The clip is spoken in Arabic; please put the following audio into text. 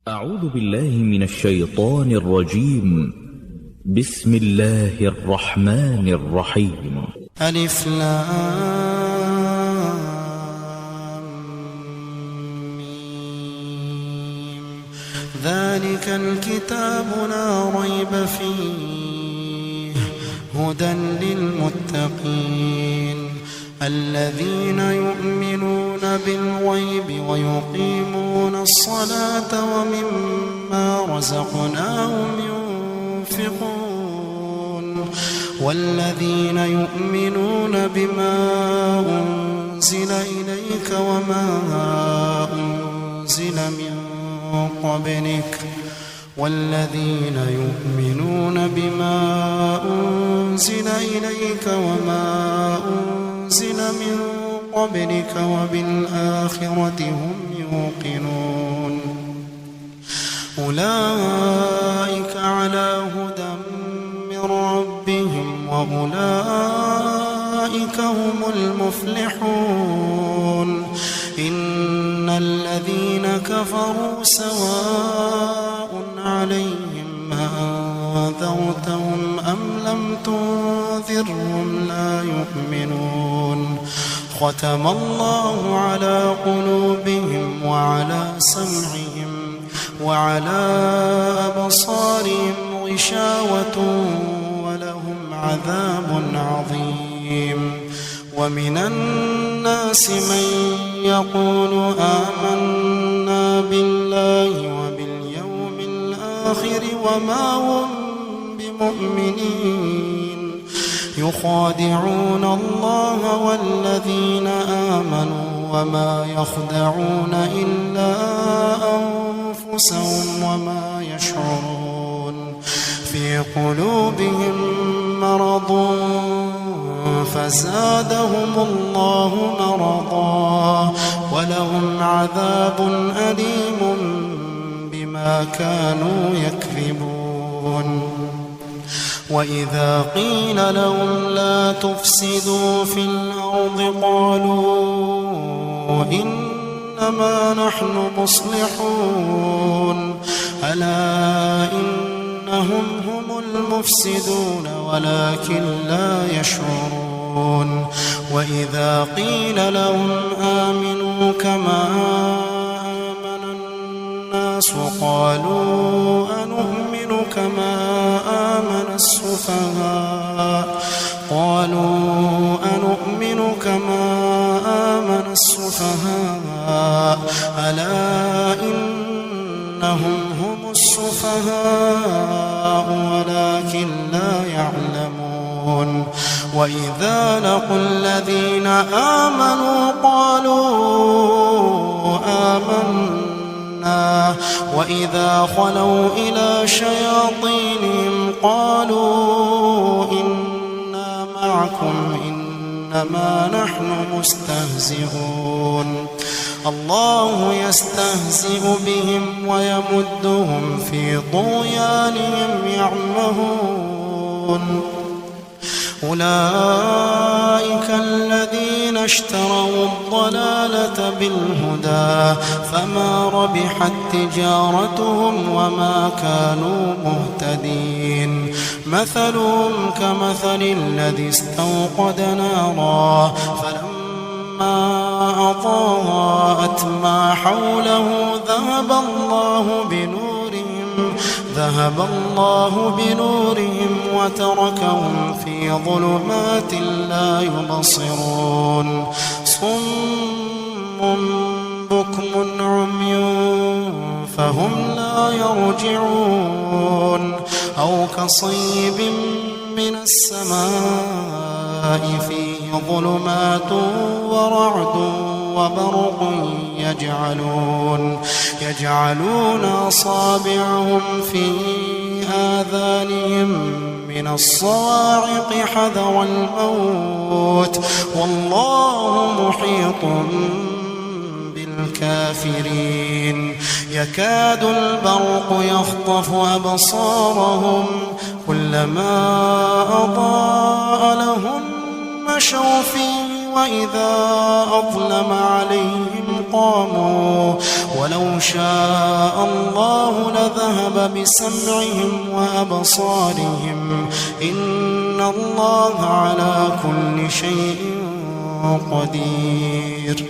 أعوذ بالله من الشيطان الرجيم. بسم الله الرحمن الرحيم. ألف لام ميم. ذلك الكتاب لا ريب فيه هدى للمتقين الذين يؤمنون بالغيب ويقيمون الصلاة ومما رزقناهم ينفقون والذين يؤمنون بما أنزل إليك وما أنزل من قبلك والذين يؤمنون بما أنزل إليك وما أنزل من قبلك وبالآخرة هم يوقنون أولئك على هدى من ربهم وأولئك هم المفلحون إن الذين كفروا سواء عليهم أنذرتهم أم لم تنذرهم لا يؤمنون ختم الله على قلوبهم وعلى سمعهم وعلى أبصارهم غشاوة ولهم عذاب عظيم ومن الناس من يقول آمنا بالله وباليوم الآخر وما هم بمؤمنين يخادعون الله والذين آمنوا وما يخدعون إلا أنفسهم وما يشعرون في قلوبهم مرض فزادهم الله مرضا ولهم عذاب أليم بما كانوا يكذبون وإذا قيل لهم لا تفسدوا في الأرض قالوا إنما نحن مصلحون ألا إنهم هم المفسدون ولكن لا يشعرون وإذا قيل لهم آمنوا كما آمن الناس قالوا أنؤمن كما آمن السفهاء ألا إنهم هم السفهاء ولكن لا يعلمون وإذا لقوا الذين آمنوا قالوا آمنا وإذا خلوا إلى شياطينهم قالوا إنا معكم إنما نحن مستهزئون الله يستهزئ بهم ويمدهم في طغيانهم يعمهون أولئك الذين اشتروا الضلالة بالهدى فما ربحت تجارتهم وما كانوا مهتدين مثلهم كمثل الذي استوقد نارا فلما أضاءت ما حوله ذهب الله بنورهم وتركهم في ظلمات لا يبصرون صم بكم عمي فهم لا يرجعون أو كصيب من السماء فيه ظلمات ورعد وبرق يجعلون أصابعهم في آذانهم من الصواعق حذر الموت والله محيط بالكافرين يكاد البرق يخطف أبصارهم كلما أضاء لهم مشوا فيه وإذا أظلم عليهم قاموا ولو شاء الله لذهب بسمعهم وأبصارهم إن الله على كل شيء قدير